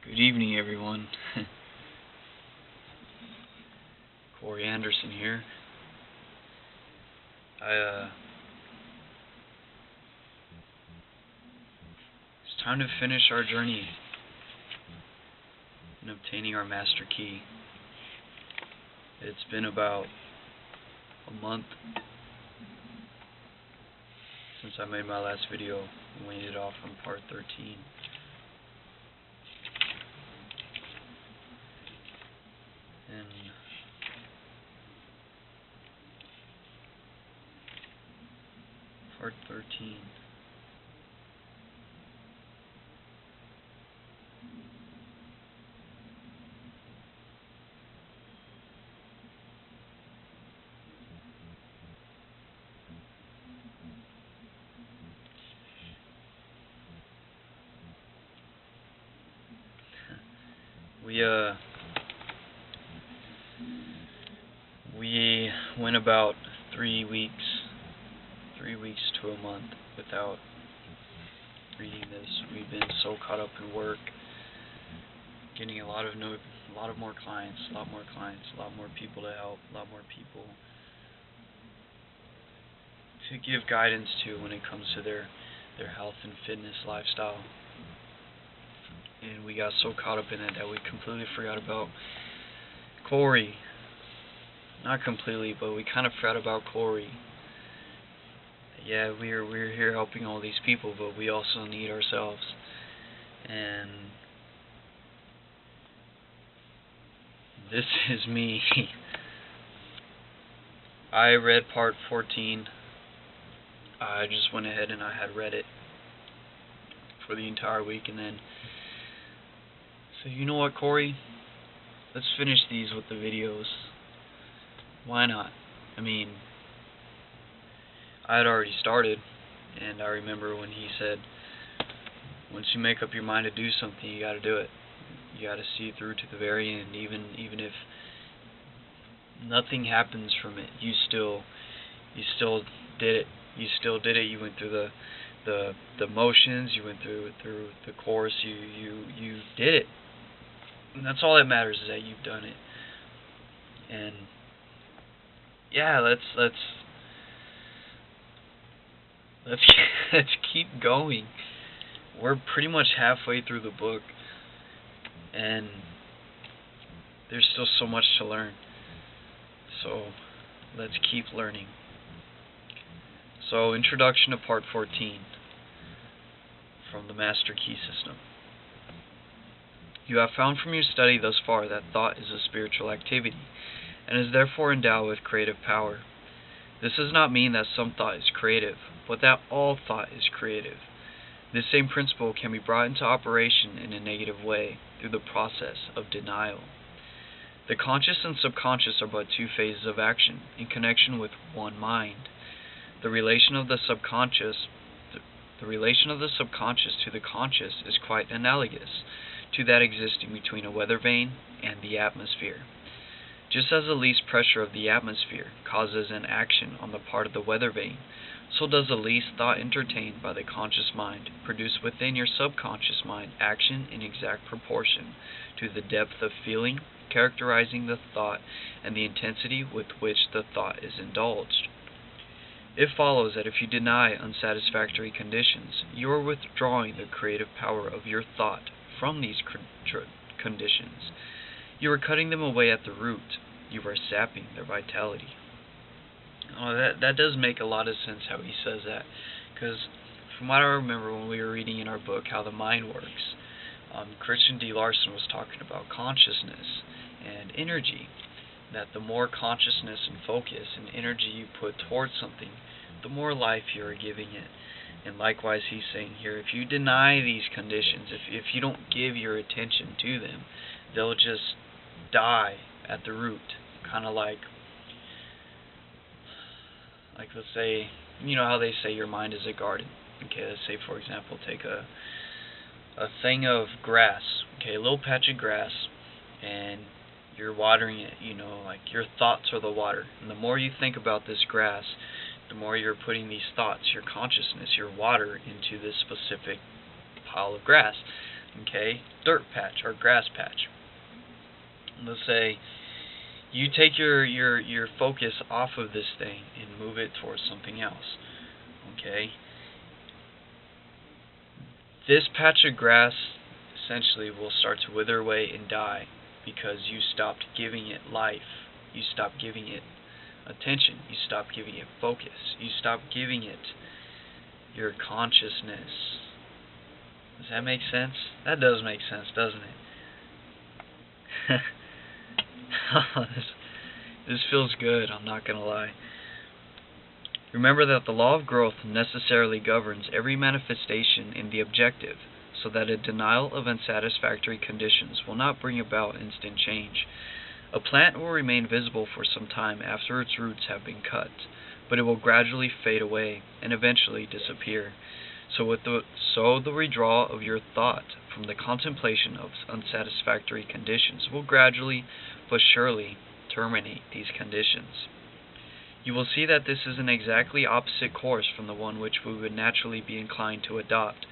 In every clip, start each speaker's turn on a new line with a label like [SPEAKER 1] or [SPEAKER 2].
[SPEAKER 1] Good evening, everyone. Corey Anderson here. It's time to finish our journey in obtaining our master key. It's been about a month since I made my last video and we ended off on part 13. And part 13. We went about 3 weeks to a month without reading this. We've been so caught up in work, getting a lot more clients, a lot more people to help, a lot more people to give guidance to when it comes to their health and fitness lifestyle. And we got so caught up in it that we completely forgot about Corey. Not completely, but we kind of forgot about Corey. Yeah, we're here helping all these people, but we also need ourselves. And this is me. I read part 14. I just went ahead and I had read it for the entire week, and then so you know what, Corey? Let's finish these with the videos. Why not? I mean, I had already started, and I remember when he said, once you make up your mind to do something, you got to do it. You got to see it through to the very end, even if nothing happens from it. You still did it. You still did it. You went through the motions. You went through the course. You did it. And that's all that matters, is that you've done it. And yeah, let's keep going. We're pretty much halfway through the book, and there's still so much to learn. So let's keep learning. So, introduction to part 14 from the Master Key System. You have found from your study thus far that thought is a spiritual activity, and is therefore endowed with creative power. This does not mean that some thought is creative, but that all thought is creative. This same principle can be brought into operation in a negative way through the process of denial. The conscious and subconscious are but two phases of action in connection with one mind. The relation of the subconscious to the conscious is quite analogous to that existing between a weather vane and the atmosphere. Just as the least pressure of the atmosphere causes an action on the part of the weather vane, so does the least thought entertained by the conscious mind produce within your subconscious mind action in exact proportion to the depth of feeling characterizing the thought and the intensity with which the thought is indulged. It follows that if you deny unsatisfactory conditions, you are withdrawing the creative power of your thought from these conditions. You are cutting them away at the root. You are sapping their vitality. That does make a lot of sense how he says that, because from what I remember when we were reading in our book How the Mind Works, Christian D. Larson was talking about consciousness and energy, that the more consciousness and focus and energy you put towards something, the more life you are giving it. And likewise, he's saying here, if you deny these conditions, if you don't give your attention to them, they'll just die at the root. Kind of like let's say, you know how they say your mind is a garden. Okay, let's say, for example, take a thing of grass, okay, a little patch of grass, and you're watering it, you know, like your thoughts are the water. And the more you think about this grass, the more you're putting these thoughts, your consciousness, your water into this specific pile of grass. Okay? Dirt patch or grass patch. Let's say you take your focus off of this thing and move it towards something else. Okay? This patch of grass essentially will start to wither away and die because you stopped giving it life. You stopped giving it attention. You stopped giving it focus. You stopped giving it your consciousness. Does that make sense? That does make sense, doesn't it? This feels good, I'm not gonna lie. Remember that the law of growth necessarily governs every manifestation in the objective, so that a denial of unsatisfactory conditions will not bring about instant change. A plant will remain visible for some time after its roots have been cut, but it will gradually fade away and eventually disappear. So the withdrawal of your thought from the contemplation of unsatisfactory conditions will gradually but surely terminate these conditions. You will see that this is an exactly opposite course from the one which we would naturally be inclined to adopt.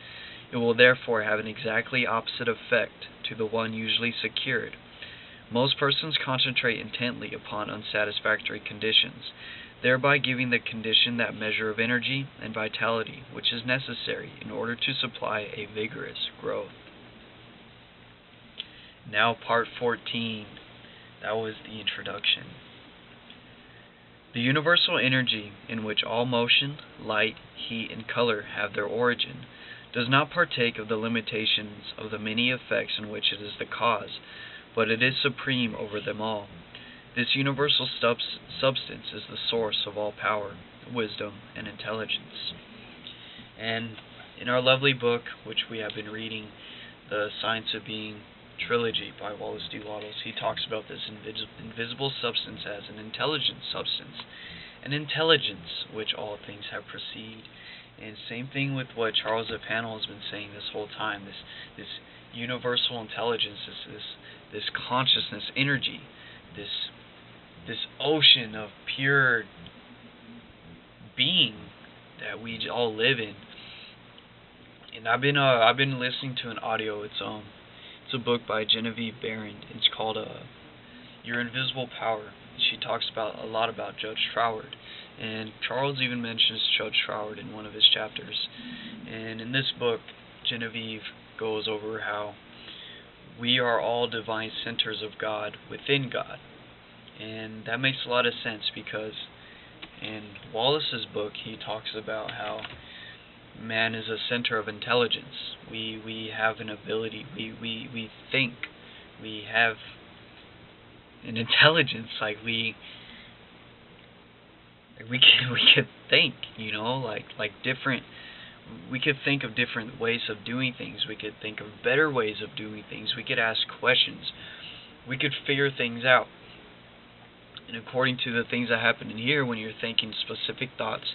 [SPEAKER 1] It will therefore have an exactly opposite effect to the one usually secured. Most persons concentrate intently upon unsatisfactory conditions, thereby giving the condition that measure of energy and vitality which is necessary in order to supply a vigorous growth. Now part 14. That was the introduction. The universal energy in which all motion, light, heat, and color have their origin does not partake of the limitations of the many effects in which it is the cause, but it is supreme over them all. This universal substance is the source of all power, wisdom, and intelligence. And in our lovely book, which we have been reading, The Science of Being trilogy by Wallace D. Wattles, he talks about this invisible substance as an intelligent substance, an intelligence which all things have perceived. And same thing with what Charles F. Haanel has been saying this whole time, this universal intelligence, this consciousness energy, this ocean of pure being that we all live in. And I've been listening to an audio. It's a book by Genevieve Barron. It's called Your Invisible Power. She talks a lot about Judge Troward, and Charles even mentions Judge Troward in one of his chapters. And in this book, Genevieve goes over how we are all divine centers of God within God. And that makes a lot of sense because in Wallace's book, he talks about how man is a center of intelligence. We have an ability. We think. We have an intelligence. Like we could think. You know, like different. We could think of different ways of doing things. We could think of better ways of doing things. We could ask questions. We could figure things out. And according to the things that happen in here, when you're thinking specific thoughts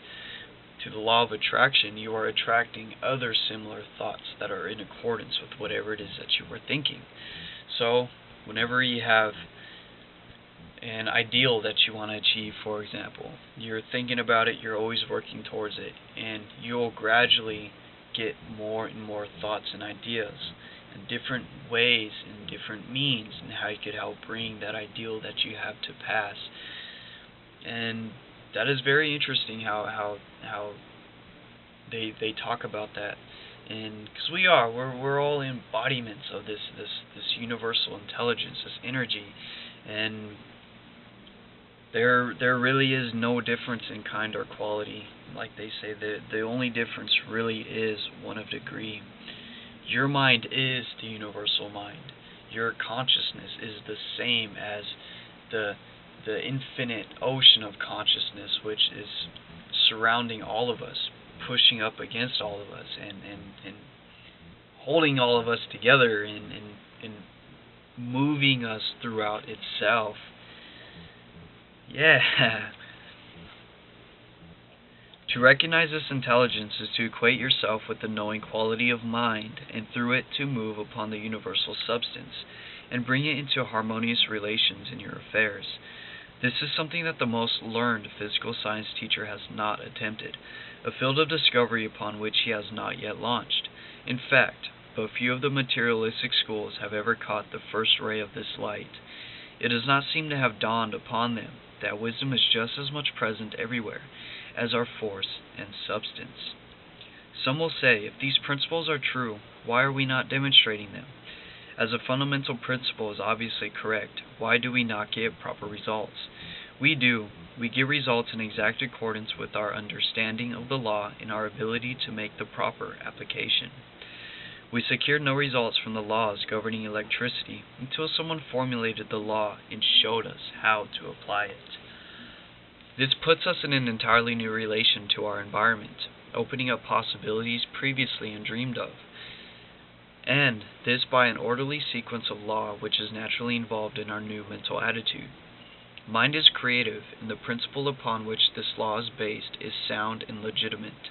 [SPEAKER 1] to the law of attraction, you are attracting other similar thoughts that are in accordance with whatever it is that you were thinking. So, whenever you have an ideal that you want to achieve, for example, you're thinking about it, you're always working towards it, and you'll gradually get more and more thoughts and ideas and different ways and different means and how you could help bring that ideal that you have to pass. And that is very interesting how they talk about that. And because we're all embodiments of this universal intelligence, this energy, and there really is no difference in kind or quality. Like they say, the only difference really is one of degree. Your mind is the universal mind. Your consciousness is the same as the infinite ocean of consciousness which is surrounding all of us, pushing up against all of us, and holding all of us together and moving us throughout itself. Yeah. To recognize this intelligence is to equate yourself with the knowing quality of mind, and through it to move upon the universal substance, and bring it into harmonious relations in your affairs. This is something that the most learned physical science teacher has not attempted, a field of discovery upon which he has not yet launched. In fact, but few of the materialistic schools have ever caught the first ray of this light. It does not seem to have dawned upon them that wisdom is just as much present everywhere as are force and substance. Some will say, if these principles are true, why are we not demonstrating them? As a fundamental principle is obviously correct, why do we not get proper results? We do. We get results in exact accordance with our understanding of the law and our ability to make the proper application. We secured no results from the laws governing electricity until someone formulated the law and showed us how to apply it. This puts us in an entirely new relation to our environment, opening up possibilities previously undreamed of. And this by an orderly sequence of law which is naturally involved in our new mental attitude. Mind is creative, and the principle upon which this law is based is sound and legitimate,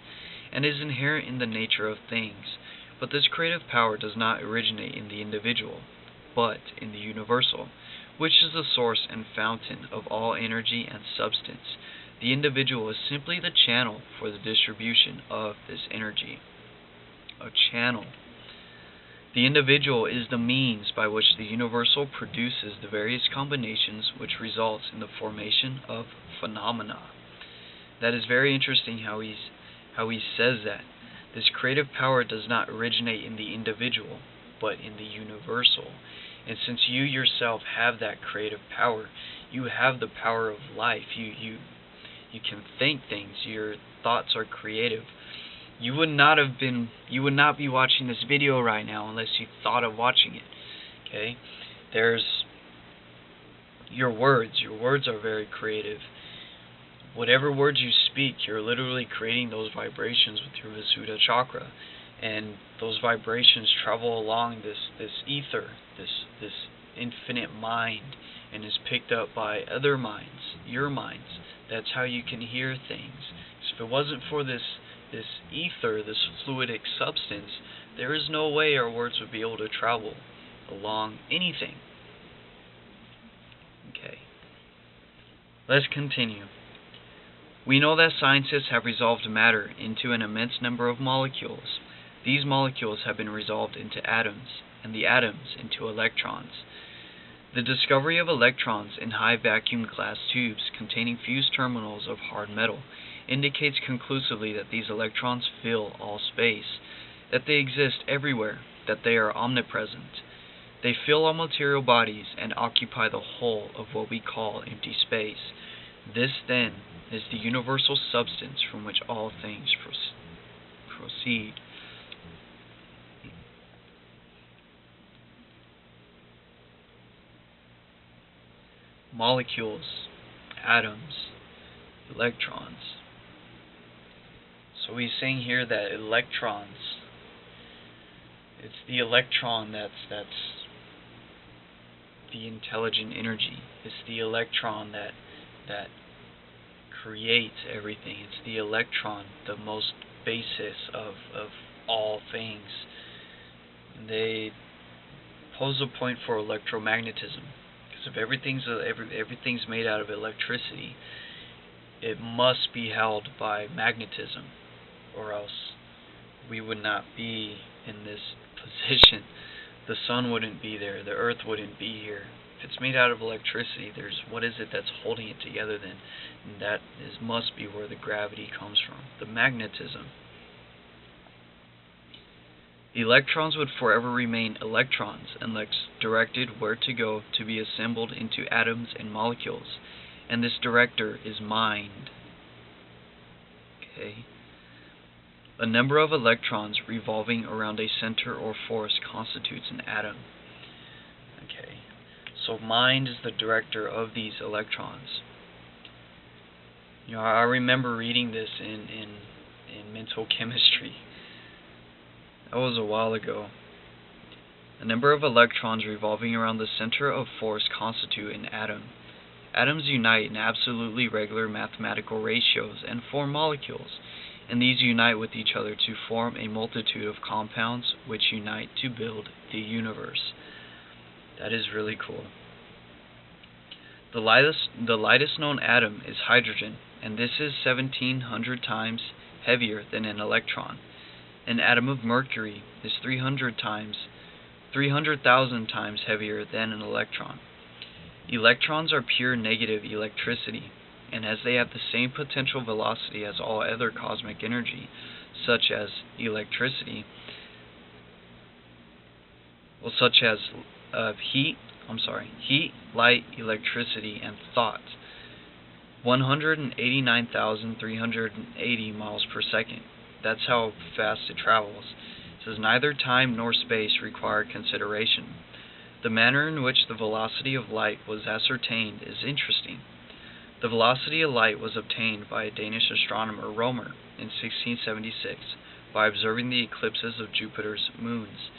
[SPEAKER 1] and is inherent in the nature of things. But this creative power does not originate in the individual, but in the universal, which is the source and fountain of all energy and substance. The individual is simply the channel for the distribution of this energy. A channel. The individual is the means by which the universal produces the various combinations which results in the formation of phenomena. That is very interesting how he says that. This creative power does not originate in the individual, but in the universal. And since you yourself have that creative power, you have the power of life. You can think things. Your thoughts are creative. You would not be watching this video right now unless you thought of watching it. Okay? There's your words. Your words are very creative. Whatever words you speak, you're literally creating those vibrations with your Visuddha chakra. And those vibrations travel along this ether, this infinite mind, and is picked up by other minds, your minds. That's how you can hear things. So if it wasn't for this ether, this fluidic substance, there is no way our words would be able to travel along anything. Okay. Let's continue. We know that scientists have resolved matter into an immense number of molecules. These molecules have been resolved into atoms, and the atoms into electrons. The discovery of electrons in high vacuum glass tubes containing fused terminals of hard metal indicates conclusively that these electrons fill all space, that they exist everywhere, that they are omnipresent. They fill all material bodies and occupy the whole of what we call empty space. This, then, is the universal substance from which all things proceed. Molecules, atoms, electrons. So he's saying here that electrons, it's the electron that's the intelligent energy. It's the electron that creates everything. It's the electron, the most basis of all things. They pose a point for electromagnetism. If everything's made out of electricity, it must be held by magnetism, or else we would not be in this position. The sun wouldn't be there, the earth wouldn't be here. If it's made out of electricity, what is it that's holding it together then? And that must be where the gravity comes from, the magnetism. Electrons would forever remain electrons unless directed where to go to be assembled into atoms and molecules, and this director is mind. Okay. A number of electrons revolving around a center or force constitutes an atom. Okay. So mind is the director of these electrons. You know, I remember reading this in mental chemistry. That was a while ago. A number of electrons revolving around the center of force constitute an atom. Atoms unite in absolutely regular mathematical ratios and form molecules, and these unite with each other to form a multitude of compounds which unite to build the universe. That is really cool. The lightest known atom is hydrogen, and this is 1,700 times heavier than an electron. An atom of mercury is 300,000 times heavier than an electron. Electrons are pure negative electricity, and as they have the same potential velocity as all other cosmic energy, such as electricity, heat, light, electricity, and thought, 189,380 miles per second. That's how fast it travels. It says neither time nor space require consideration. The manner in which the velocity of light was ascertained is interesting. The velocity of light was obtained by a Danish astronomer, Romer, in 1676, by observing the eclipses of Jupiter's moons.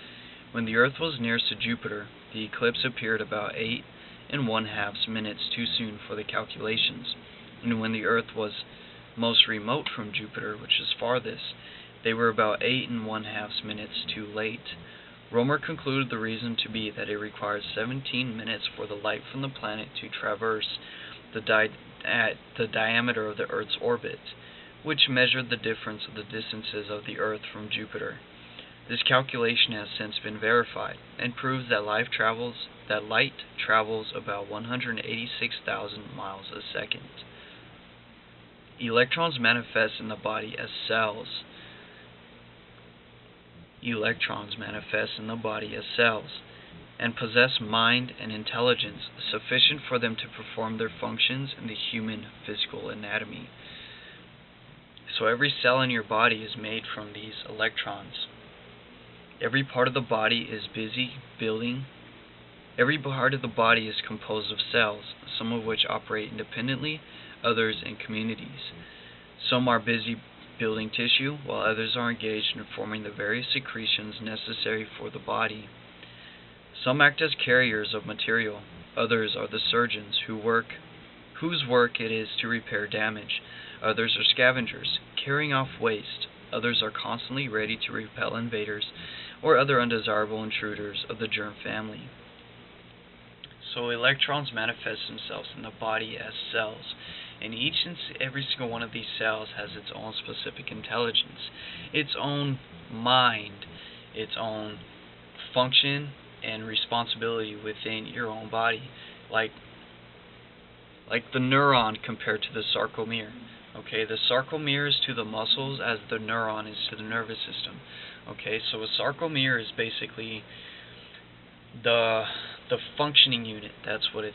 [SPEAKER 1] When the Earth was nearest to Jupiter, the eclipse appeared about 8 1/2 minutes too soon for the calculations, and when the Earth was most remote from Jupiter, which is farthest, they were about 8 1/2 minutes too late. Romer concluded the reason to be that it required 17 minutes for the light from the planet to traverse the diameter of the Earth's orbit, which measured the difference of the distances of the Earth from Jupiter. This calculation has since been verified and proves that light travels about 186,000 miles a second. Electrons manifest in the body as cells. And possess mind and intelligence sufficient for them to perform their functions in the human physical anatomy. So every cell in your body is made from these electrons. Every part of the body is busy building. Every part of the body is composed of cells, some of which operate independently, others in communities. Some are busy building tissue, while others are engaged in forming the various secretions necessary for the body. Some act as carriers of material. Others are the surgeons whose work it is to repair damage. Others are scavengers, carrying off waste. Others are constantly ready to repel invaders or other undesirable intruders of the germ family. So electrons manifest themselves in the body as cells, and each and every single one of these cells has its own specific intelligence, its own mind, its own function and responsibility within your own body, like the neuron compared to the sarcomere. Okay, the sarcomere is to the muscles as the neuron is to the nervous system. Okay, so a sarcomere is basically the functioning unit. That's the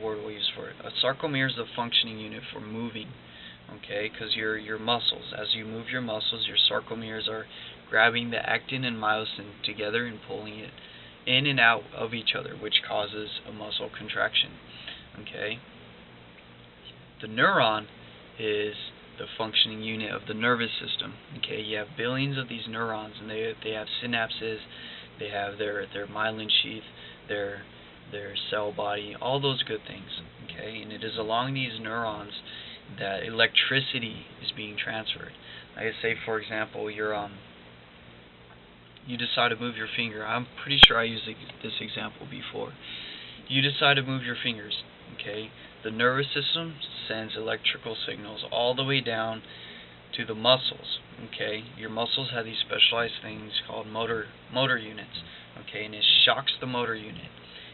[SPEAKER 1] word we'll use for it. A sarcomere is the functioning unit for moving. Okay, because your muscles, as you move your muscles, your sarcomeres are grabbing the actin and myosin together and pulling it in and out of each other, which causes a muscle contraction. Okay, the neuron is the functioning unit of the nervous system. Okay, you have billions of these neurons, and they have synapses, they have their myelin sheath, their cell body, all those good things. Okay, and it is along these neurons that electricity is being transferred. Like I say, for example, you decide to move your finger. I'm pretty sure I used this example before. You decide to move your fingers. Okay, the nervous system sends electrical signals all the way down to the muscles. Okay, your muscles have these specialized things called motor units. Okay, and it shocks the motor unit,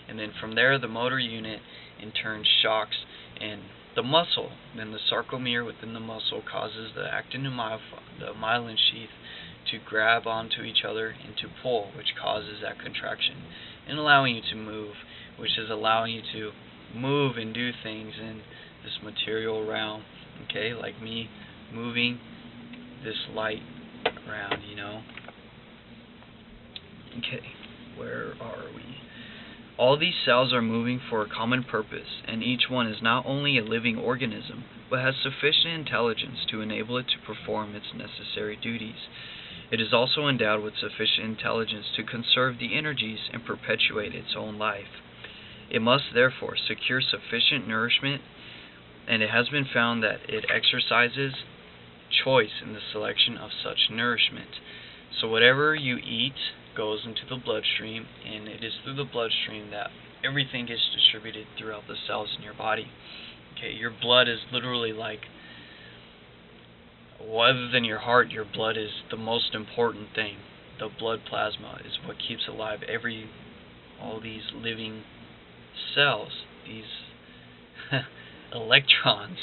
[SPEAKER 1] and then from there the motor unit in turn shocks and the muscle. Then the sarcomere within the muscle causes the actin and the myelin sheath to grab onto each other and to pull, which causes that contraction and allowing you to move, which is allowing you to move and do things in this material realm. Okay, like me moving this light around, Okay, where are we? All these cells are moving for a common purpose, and each one is not only a living organism, but has sufficient intelligence to enable it to perform its necessary duties. It is also endowed with sufficient intelligence to conserve the energies and perpetuate its own life. It must therefore secure sufficient nourishment, and it has been found that it exercises choice in the selection of such nourishment. So whatever you eat goes into the bloodstream, and it is through the bloodstream that everything gets distributed throughout the cells in your body. Okay, your blood is literally like Well, other than your heart, your blood is the most important thing. The blood plasma is what keeps alive all these living cells, these electrons,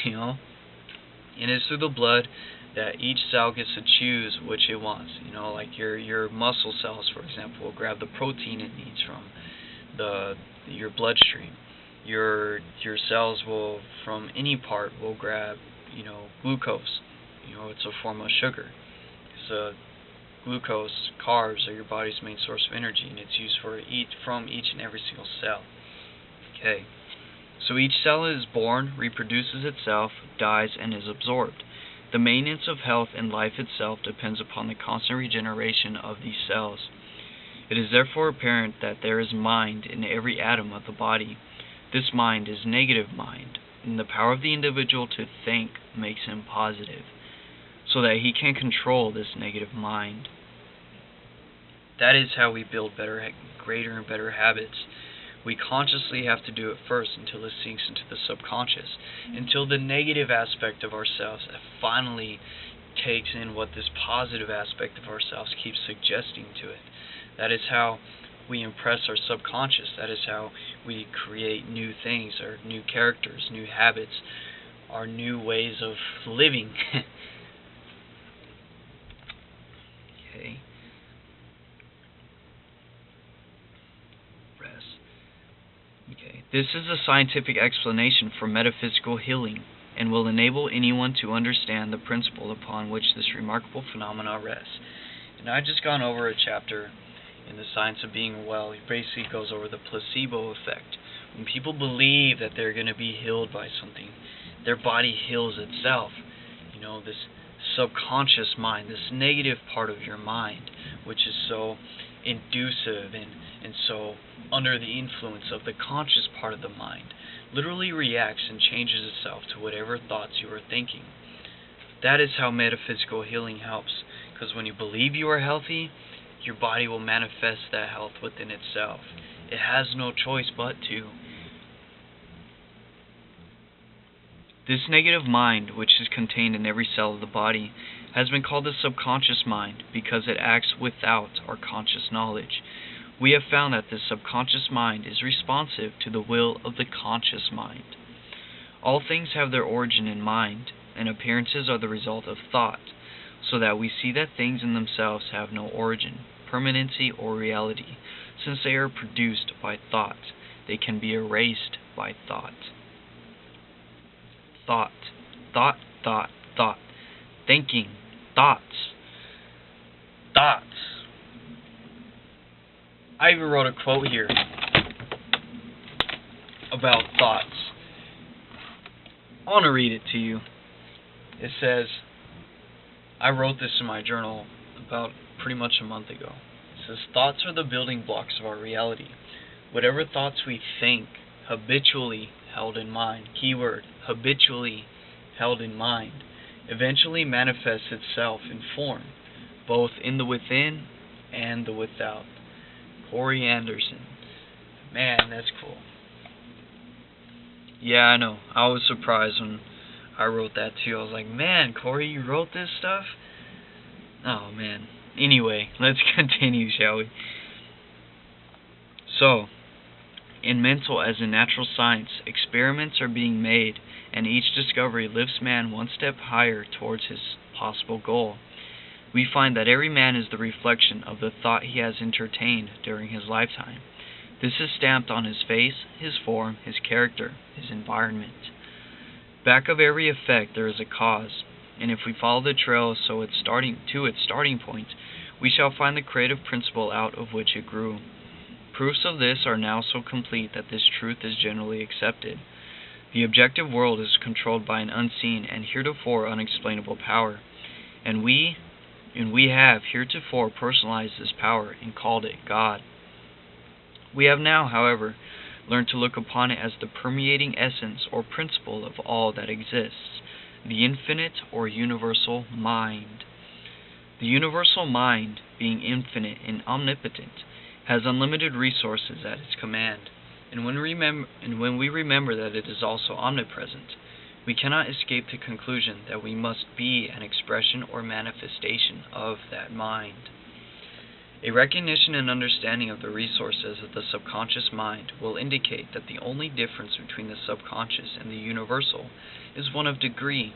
[SPEAKER 1] you know. And it's through the blood that each cell gets to choose which it wants. You know, like your muscle cells, for example, will grab the protein it needs from your bloodstream. Your cells will, from any part, will grab, glucose. It's a form of sugar. So glucose, carbs, are your body's main source of energy, and it's used from each and every single cell. Okay. So each cell is born, reproduces itself, dies, and is absorbed. The maintenance of health and life itself depends upon the constant regeneration of these cells. It is therefore apparent that there is mind in every atom of the body. This mind is negative mind, and the power of the individual to think makes him positive, so that he can control this negative mind. That is how we build greater and better habits. We consciously have to do it first until it sinks into the subconscious, until the negative aspect of ourselves finally takes in what this positive aspect of ourselves keeps suggesting to it. That is how we impress our subconscious. That is how we create new things, or new characters, new habits, our new ways of living. Okay. Okay. This is a scientific explanation for metaphysical healing, and will enable anyone to understand the principle upon which this remarkable phenomena rests. And I've just gone over a chapter in the science of being well. It basically goes over the placebo effect. When people believe that they're going to be healed by something, their body heals itself. This subconscious mind, this negative part of your mind, which is so inducive and so under the influence of the conscious part of the mind, literally reacts and changes itself to whatever thoughts you are thinking. That is how metaphysical healing helps, because when you believe you are healthy, your body will manifest that health within itself. It has no choice but to. This negative mind, which is contained in every cell of the body, has been called the subconscious mind because it acts without our conscious knowledge. We have found that this subconscious mind is responsive to the will of the conscious mind. All things have their origin in mind, and appearances are the result of thought, so that we see that things in themselves have no origin, permanency, or reality. Since they are produced by thought, they can be erased by thought. Thought, thought, thought, thought. Thinking, thoughts, thoughts. I even wrote a quote here about thoughts. I want to read it to you. It says, I wrote this in my journal about pretty much a month ago. It says, thoughts are the building blocks of our reality. Whatever thoughts we think, habitually held in mind, keyword, habitually held in mind, eventually manifests itself in form, both in the within and the without. Corey Anderson. Man, that's cool. Yeah, I know. I was surprised when I wrote that too. I was like, man, Corey, you wrote this stuff? Oh, man. Anyway, let's continue, shall we? So, in mental as in natural science, experiments are being made, and each discovery lifts man one step higher towards his possible goal. We find that every man is the reflection of the thought he has entertained during his lifetime. This is stamped on his face, his form, his character, his environment. Back of every effect there is a cause, and if we follow the trail to its starting point, we shall find the creative principle out of which it grew. Proofs of this are now so complete that this truth is generally accepted. The objective world is controlled by an unseen and heretofore unexplainable power, and we have heretofore personalized this power and called it God. We have now, however, learned to look upon it as the permeating essence or principle of all that exists, the infinite or universal mind. The universal mind, being infinite and omnipotent, has unlimited resources at its command, and when we remember that it is also omnipresent, We cannot escape the conclusion that we must be an expression or manifestation of that mind. A recognition and understanding of the resources of the subconscious mind will indicate that the only difference between the subconscious and the universal is one of degree.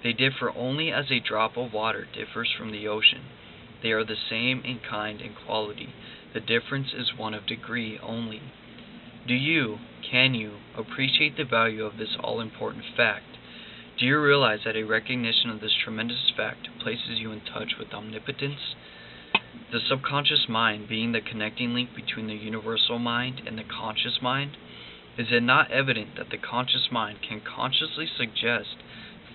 [SPEAKER 1] They differ only as a drop of water differs from the ocean. They are the same in kind and quality. The difference is one of degree only. Can you appreciate the value of this all-important fact? Do you realize that a recognition of this tremendous fact places you in touch with omnipotence? The subconscious mind being the connecting link between the universal mind and the conscious mind, is it not evident that the conscious mind can consciously suggest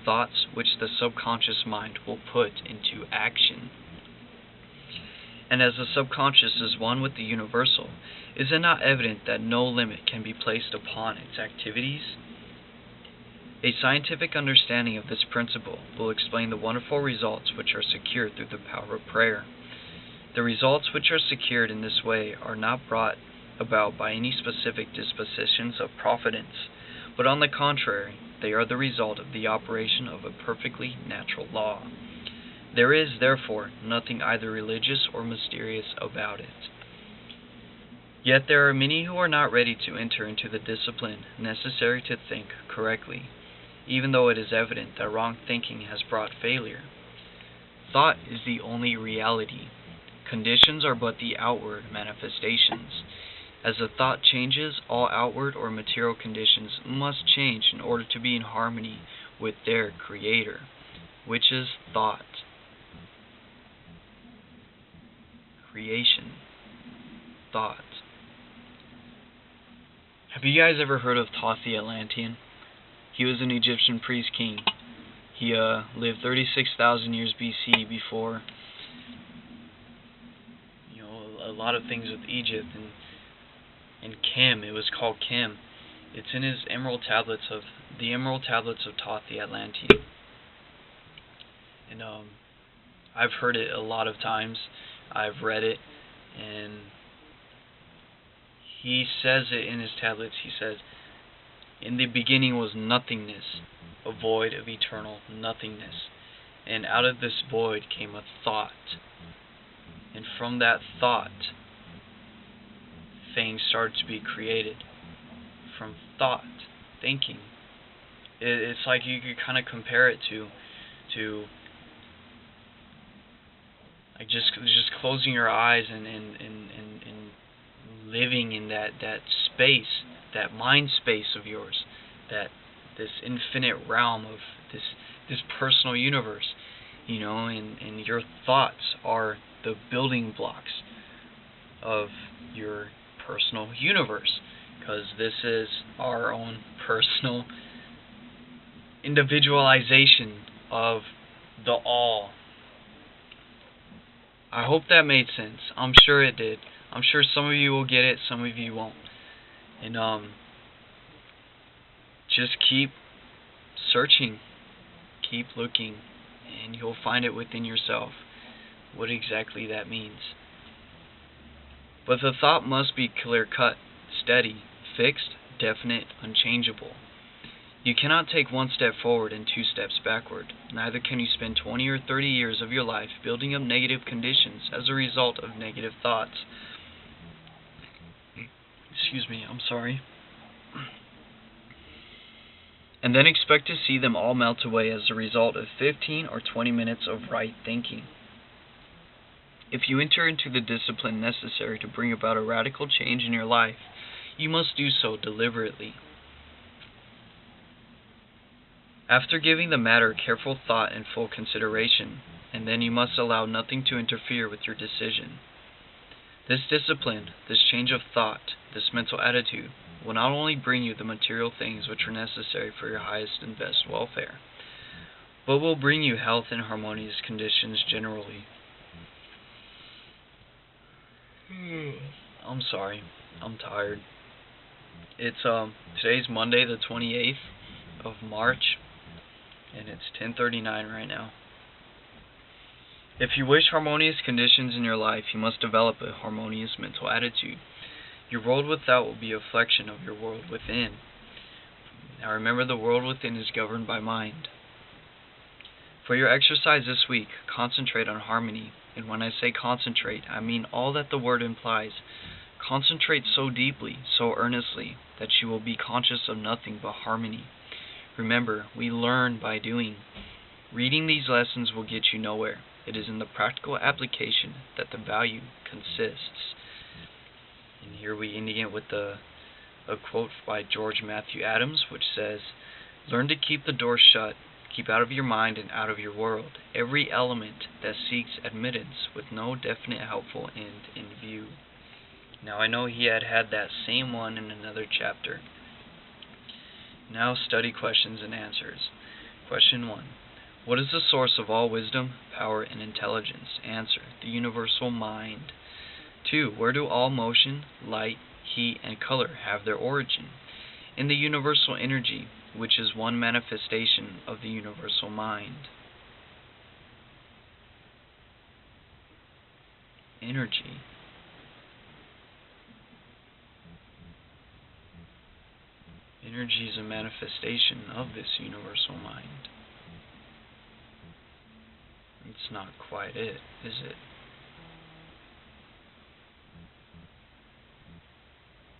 [SPEAKER 1] thoughts which the subconscious mind will put into action? And as the subconscious is one with the universal, is it not evident that no limit can be placed upon its activities? A scientific understanding of this principle will explain the wonderful results which are secured through the power of prayer. The results which are secured in this way are not brought about by any specific dispositions of providence, but on the contrary, they are the result of the operation of a perfectly natural law. There is, therefore, nothing either religious or mysterious about it. Yet there are many who are not ready to enter into the discipline necessary to think correctly, even though it is evident that wrong thinking has brought failure. Thought is the only reality. Conditions are but the outward manifestations. As the thought changes, all outward or material conditions must change in order to be in harmony with their creator, which is thought. Creation. Thought. Have you guys ever heard of Thoth the Atlantean? He was an Egyptian priest king. He lived 36,000 years BC before a lot of things with Egypt and Kim. It was called Kim. It's in his Emerald Tablets of Thoth the Atlantean. And I've heard it a lot of times. I've read it, and he says it in his tablets. He says, "In the beginning was nothingness, a void of eternal nothingness. And out of this void came a thought. And from that thought, things started to be created." From thought, thinking. It's like you could kind of compare it to like just closing your eyes and living in that space, that mind space of yours, that this infinite realm of this personal universe, and your thoughts are the building blocks of your personal universe, because this is our own personal individualization of the all. I hope that made sense. I'm sure it did. I'm sure some of you will get it, some of you won't. And just keep searching, keep looking, and you'll find it within yourself what exactly that means. But the thought must be clear-cut, steady, fixed, definite, unchangeable. You cannot take one step forward and two steps backward. Neither can you spend 20 or 30 years of your life building up negative conditions as a result of negative thoughts. Excuse me, I'm sorry. And then expect to see them all melt away as a result of 15 or 20 minutes of right thinking. If you enter into the discipline necessary to bring about a radical change in your life, you must do so deliberately. After giving the matter careful thought and full consideration, and then you must allow nothing to interfere with your decision. This discipline, this change of thought, this mental attitude, will not only bring you the material things which are necessary for your highest and best welfare, but will bring you health and harmonious conditions generally. I'm sorry, I'm tired. It's today's Monday the 28th of March, and it's 10:39 right now. If you wish harmonious conditions in your life, you must develop a harmonious mental attitude. Your world without will be a reflection of your world within. Now remember, the world within is governed by mind. For your exercise this week, concentrate on harmony. And when I say concentrate, I mean all that the word implies. Concentrate so deeply, so earnestly, that you will be conscious of nothing but harmony. Remember, we learn by doing. Reading these lessons will get you nowhere. It is in the practical application that the value consists. And here we ending it with a quote by George Matthew Adams, which says, "Learn to keep the door shut. Keep out of your mind and out of your world every element that seeks admittance with no definite helpful end in view." Now I know he had that same one in another chapter. Now study questions and answers. Question 1. What is the source of all wisdom, power, and intelligence? Answer: the universal mind. 2. Where do all motion, light, heat, and color have their origin? In the universal energy, which is one manifestation of the universal mind. Energy. Energy is a manifestation of this universal mind. It's not quite it, is it?